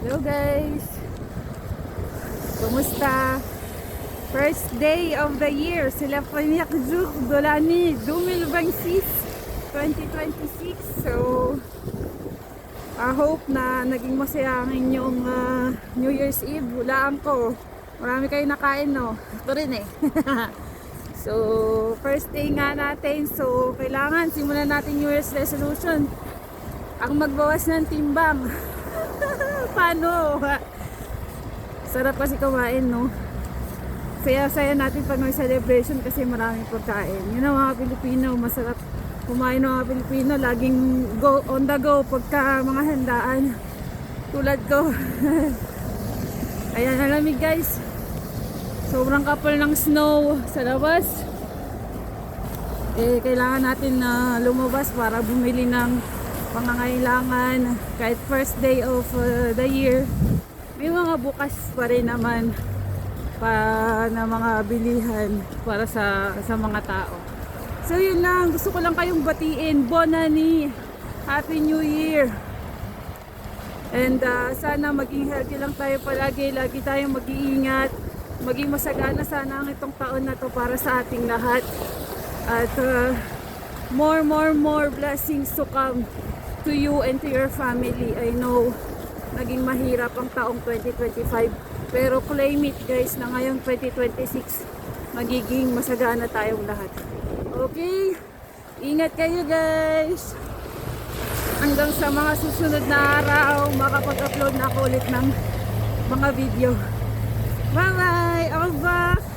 Hello guys! Kumusta? First day of the year, c'est la première jour de l'année 2026, 2026. So, I hope na naging masaya ang inyong New Year's Eve. Hulaan ko. Marami kayo nakain, no? Ito rin eh. So, first day nga natin. So, kailangan simulan natin New Year's resolution. Ang magbawas ng timbang. Paano? Sarap kasi kumain, no? Saya-saya natin pag may celebration kasi maraming pagkain. Yun ang mga Pilipino, masarap kumain ng mga Pilipino. Laging go on the go pagka mga handaan. Tulad ko. Ayan, nalamig guys. Sobrang kapal ng snow sa labas. Eh, kailangan natin na lumabas para bumili ng pangangailangan. Kahit first day of the year, may mga bukas pa rin naman na mga bilihan para sa mga tao. So yun lang, gusto ko lang kayong batiin. Bon Année, Happy New Year. And sana maging healthy lang tayo palagi. Lagi tayong mag-iingat. Maging masagana sana ang itong taon na to para sa ating lahat. At more blessings to come to you and to your family. I know naging mahirap ang taong 2025, pero claim it guys na ngayong 2026 magiging masagana tayong lahat. Okay, ingat kayo guys hanggang sa mga susunod na araw. Makapag-upload na ako ulit ng mga video. Bye bye, au revoir.